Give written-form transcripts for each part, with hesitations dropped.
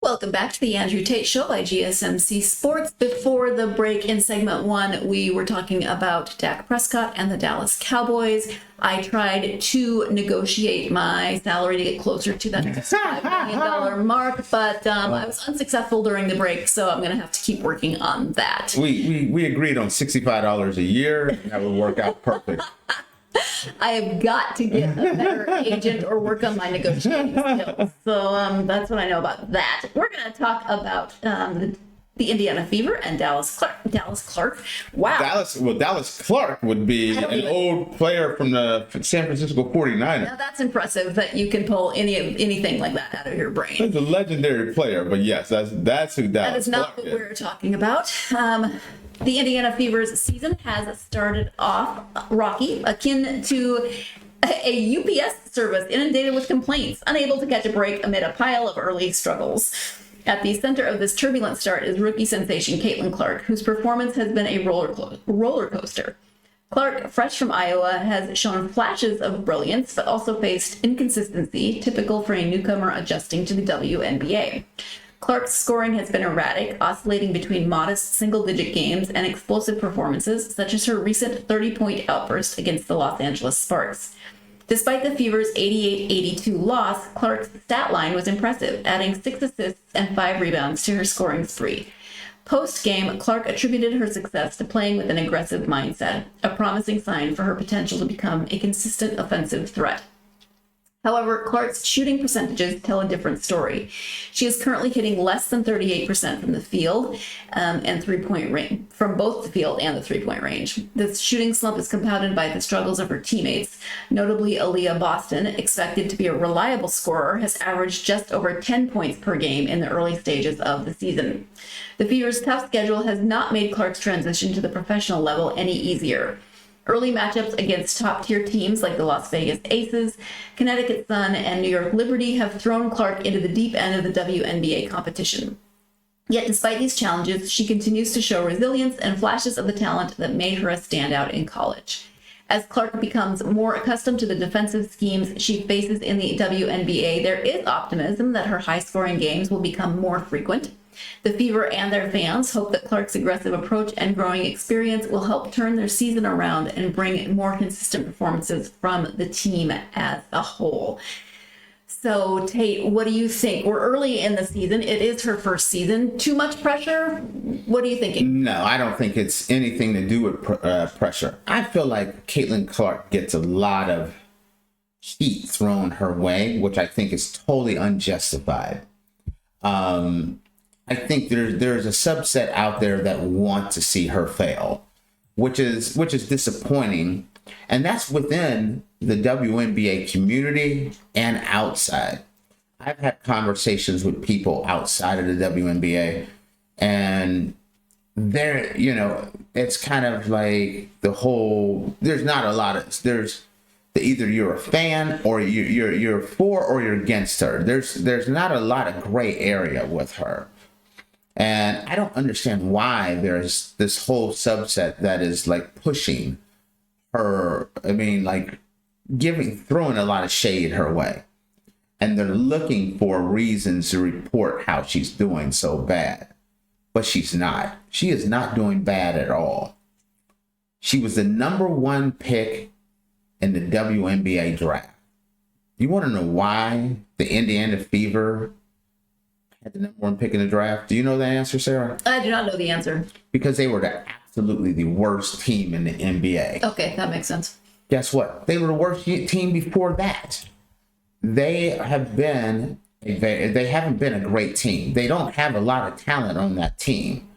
Welcome back to the Andrew Tate Show by GSMC Sports. Before the break in segment one, we were talking about Dak Prescott and the Dallas Cowboys. I tried to negotiate my salary to get closer to that $5 million mark, but I was unsuccessful during the break, so I'm going to have to keep working on that. We agreed on $65 a year, and that would work out perfect. I have got to get a better agent or work on my negotiating skills. So that's what I know about that. We're going to talk about the Indiana Fever and Dallas Clark. Wow. Dallas Clark would be an old player from the San Francisco 49ers. Now that's impressive that you can pull anything like that out of your brain. He's a legendary player, but yes, that's who Dallas Clark is. That is not what we're talking about. The Indiana Fever's season has started off rocky, akin to a UPS service inundated with complaints, unable to catch a break amid a pile of early struggles. At the center of this turbulent start is rookie sensation Caitlin Clark, whose performance has been a roller coaster. Clark, fresh from Iowa, has shown flashes of brilliance, but also faced inconsistency, typical for a newcomer adjusting to the WNBA. Clark's scoring has been erratic, oscillating between modest single-digit games and explosive performances, such as her recent 30-point outburst against the Los Angeles Sparks. Despite the Fever's 88-82 loss, Clark's stat line was impressive, adding 6 assists and 5 rebounds to her scoring spree. Post-game, Clark attributed her success to playing with an aggressive mindset, a promising sign for her potential to become a consistent offensive threat. However, Clark's shooting percentages tell a different story. She is currently hitting less than 38% from the field and three-point range, from both the field and the three-point range. This shooting slump is compounded by the struggles of her teammates. Notably, Aaliyah Boston, expected to be a reliable scorer, has averaged just over 10 points per game in the early stages of the season. The Fever's tough schedule has not made Clark's transition to the professional level any easier. Early matchups against top-tier teams like the Las Vegas Aces, Connecticut Sun, and New York Liberty have thrown Clark into the deep end of the WNBA competition. Yet despite these challenges, she continues to show resilience and flashes of the talent that made her a standout in college. As Clark becomes more accustomed to the defensive schemes she faces in the WNBA, there is optimism that her high-scoring games will become more frequent. The Fever and their fans hope that Clark's aggressive approach and growing experience will help turn their season around and bring more consistent performances from the team as a whole. So, Tate, what do you think? We're early in the season. It is her first season. Too much pressure? What are you thinking? No, I don't think it's anything to do with pressure. I feel like Caitlin Clark gets a lot of heat thrown her way, which I think is totally unjustified. I think there's a subset out there that want to see her fail, which is disappointing, and that's within the WNBA community and outside. I've had conversations with people outside of the WNBA, and it's kind of like there's not a lot of either you're a fan or you're for or you're against her. There's not a lot of gray area with her. And I don't understand why there's this whole subset that is like pushing her. I mean, like throwing a lot of shade her way. And they're looking for reasons to report how she's doing so bad. But she's not. She is not doing bad at all. She was the number 1 pick in the WNBA draft. You want to know why the Indiana Fever had the number 1 pick in the draft? Do you know the answer, Sarah? I do not know the answer. Because they were absolutely the worst team in the NBA. Okay, that makes sense. Guess what? They were the worst team before that. They haven't been a great team. They don't have a lot of talent on that team.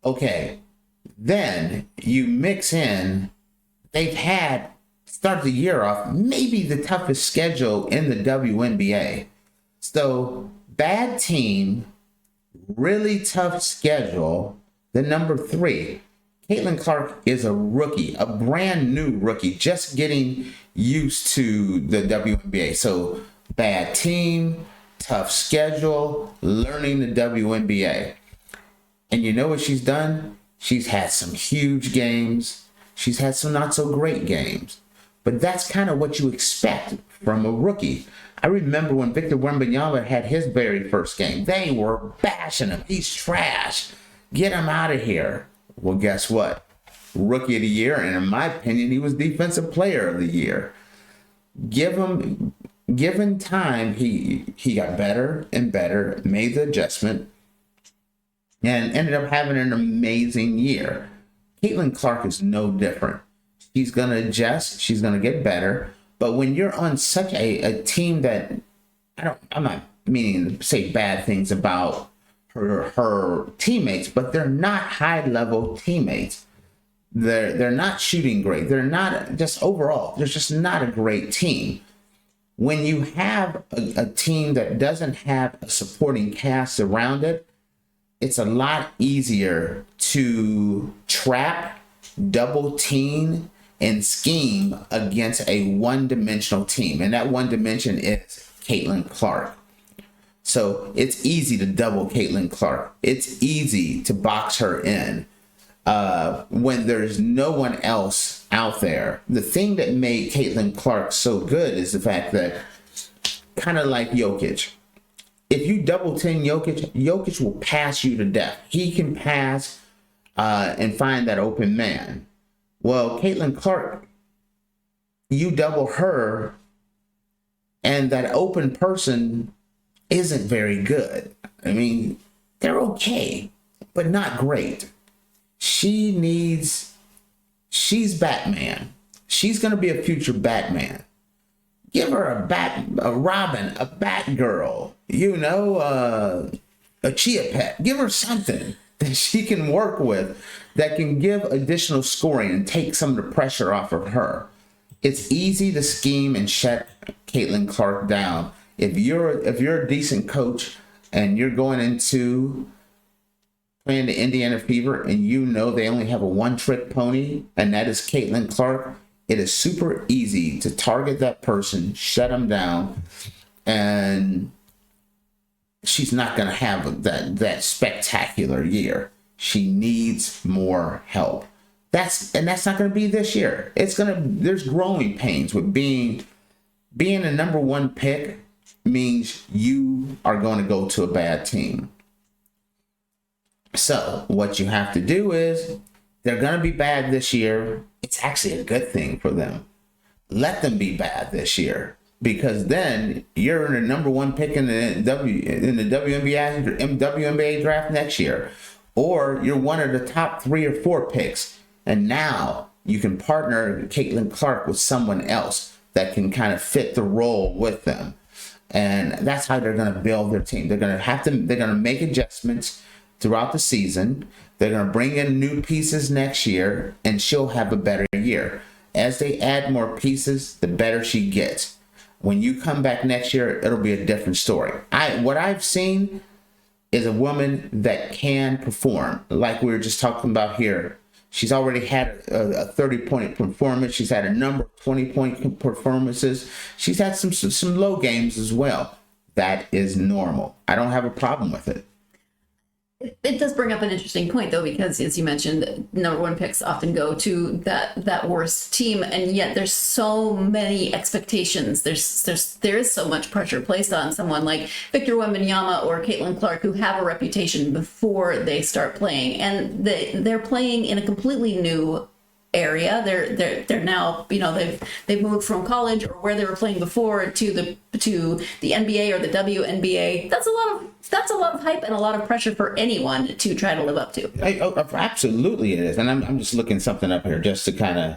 Okay, then you mix in, start the year off, maybe the toughest schedule in the WNBA. So, bad team, really tough schedule. The number 3, Caitlin Clark is a rookie, a brand new rookie, just getting used to the WNBA. So bad team, tough schedule, learning the WNBA. And you know what she's done? She's had some huge games. She's had some not so great games. But that's kind of what you expect from a rookie. I remember when Victor Wembanyama had his very first game, they were bashing him. He's trash. Get him out of here. Well, guess what? Rookie of the year, and in my opinion, he was defensive player of the year. Given time, he got better and better, made the adjustment, and ended up having an amazing year. Caitlin Clark is no different. She's going to adjust. She's going to get better. But when you're on such a team that I'm not meaning to say bad things about her teammates, but they're not high-level teammates. They're not shooting great. They're not just overall. They're just not a great team. When you have a team that doesn't have a supporting cast around it, it's a lot easier to trap, double team, and scheme against a one-dimensional team. And that one dimension is Caitlin Clark. So it's easy to double Caitlin Clark. It's easy to box her in when there's no one else out there. The thing that made Caitlin Clark so good is the fact that, kind of like Jokic, if you double team Jokic will pass you to death. He can pass and find that open man. Well, Caitlin Clark, you double her, and that open person isn't very good. I mean, they're okay, but not great. She's Batman. She's going to be a future Batman. Give her a Robin, a Batgirl, a Chia Pet. Give her something that she can work with that can give additional scoring and take some of the pressure off of her. It's easy to scheme and shut Caitlin Clark down. If you're a decent coach and you're going into playing the Indiana Fever and you know they only have a one-trick pony, and that is Caitlin Clark, it is super easy to target that person, shut them down, and she's not going to have that spectacular year. She needs more help. That's not going to be this year. There's growing pains with being a number one pick means you are going to go to a bad team. So what you have to do is, they're going to be bad this year. It's actually a good thing for them. Let them be bad this year, because then you're in the number one pick in the WNBA draft next year, or you're one of the top 3 or 4 picks, and now you can partner Caitlin Clark with someone else that can kind of fit the role with them, and that's how they're going to build their team. They're going to make adjustments throughout the season. They're going to bring in new pieces next year, and she'll have a better year. As they add more pieces, the better she gets. When you come back next year, it'll be a different story. What I've seen is a woman that can perform, like we were just talking about here. She's already had a 30-point performance. She's had a number of 20-point performances. She's had some low games as well. That is normal. I don't have a problem with it. It does bring up an interesting point, though, because as you mentioned, number one picks often go to that worst team, and yet there's so many expectations. There is so much pressure placed on someone like Victor Wembanyama or Caitlin Clark, who have a reputation before they start playing, and they're playing in a completely new area. They're now, they've moved from college or where they were playing before to the NBA or the WNBA. That's a lot of hype and a lot of pressure for anyone to try to live up to. Absolutely it is. And I'm just looking something up here just to kind of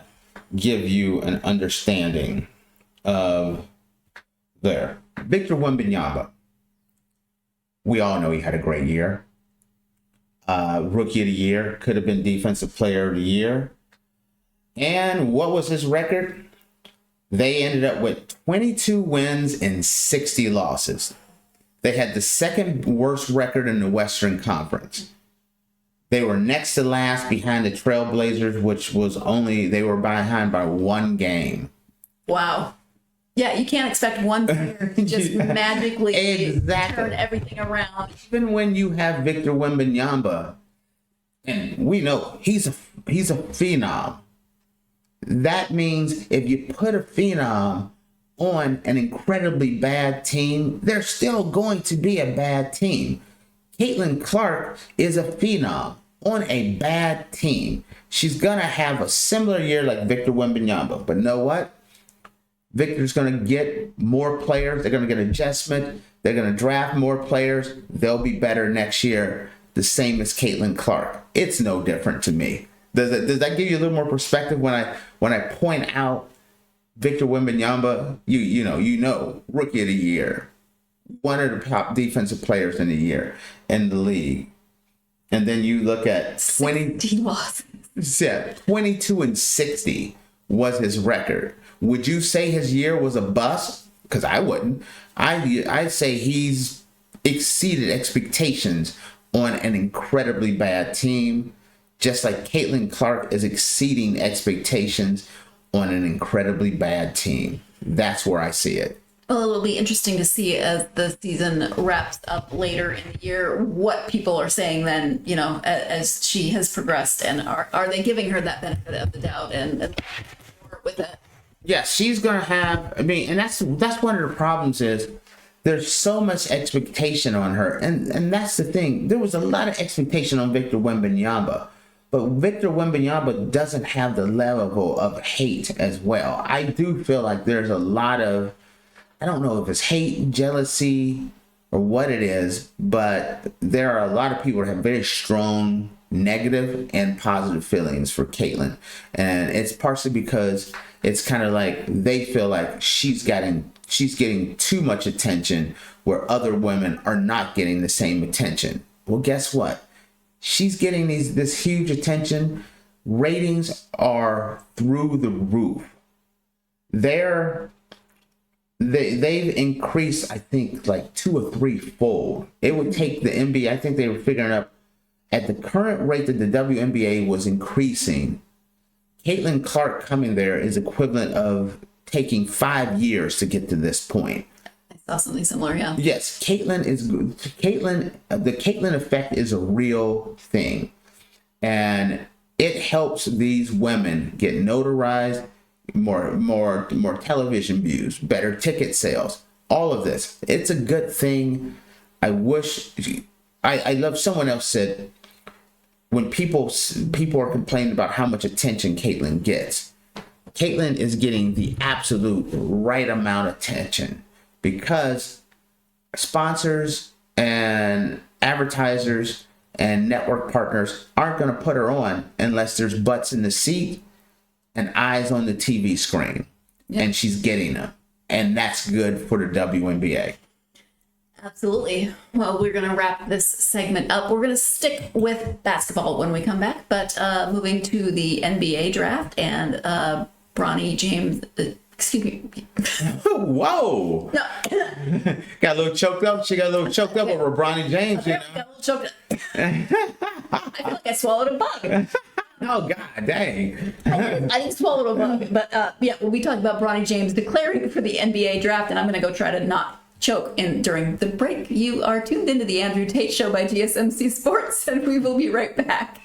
give you an understanding of there. Victor Wembanyama. We all know he had a great year. Rookie of the year, could have been defensive player of the year. And what was his record? They ended up with 22 wins and 60 losses. They had the second worst record in the Western Conference. They were next to last behind the Trailblazers, which was they were behind by 1 game. Wow. Yeah, you can't expect one player to just magically turn everything around. Even when you have Victor Wembanyama, and we know he's a phenom. That means if you put a phenom on an incredibly bad team, they're still going to be a bad team. Caitlin Clark is a phenom on a bad team. She's going to have a similar year like Victor Wembanyama. But know what? Victor's going to get more players. They're going to get adjustment. They're going to draft more players. They'll be better next year. The same as Caitlin Clark. It's no different to me. Does that give you a little more perspective when I point out Victor Wembanyama? You know, rookie of the year, one of the top defensive players in the year in the league, and then you look at 22 and 60 was his record. Would you say his year was a bust? Because I wouldn't. I'd say he's exceeded expectations on an incredibly bad team, just like Caitlin Clark is exceeding expectations on an incredibly bad team. That's where I see it. Well, it'll be interesting to see as the season wraps up later in the year what people are saying then, you know, as she has progressed, and are they giving her that benefit of the doubt and with it? Yeah, she's gonna have. I mean, and that's one of the problems is there's so much expectation on her, and that's the thing. There was a lot of expectation on Victor Wembanyama, but Victor Wembanyama doesn't have the level of hate as well. I do feel like there's a lot of, I don't know if it's hate, jealousy, or what it is, but there are a lot of people that have very strong negative and positive feelings for Caitlin. And it's partially because it's kind of like they feel like she's getting too much attention where other women are not getting the same attention. Well, guess what? She's getting this huge attention. Ratings are through the roof. They've increased, I think, like 2 or 3 fold. It would take the NBA, I think they were figuring out at the current rate that the WNBA was increasing, Caitlin Clark coming there is equivalent of taking 5 years to get to this point. I saw something similar, yeah. Yes, the Caitlin effect is a real thing. And it helps these women get notarized, more television views, better ticket sales, all of this. It's a good thing. I love, someone else said, when people are complaining about how much attention Caitlin gets, Caitlin is getting the absolute right amount of attention because sponsors and advertisers and network partners aren't going to put her on unless there's butts in the seat and eyes on the TV screen. Yep. And she's getting them. And that's good for the WNBA. Absolutely. Well, we're going to wrap this segment up. We're going to stick with basketball when we come back, but moving to the NBA draft and Bronny James, excuse me. Whoa. No. Got a little choked up. She got a little choked up over Bronny James, you know. Got a little choked up. I feel like I swallowed a bug. Oh, God dang. I didn't swallow a bug, but yeah, we talked about Bronny James declaring for the NBA draft, and I'm going to go try to not choke during the break. You are tuned into the Andrew Tate Show by GSMC Sports, and we will be right back.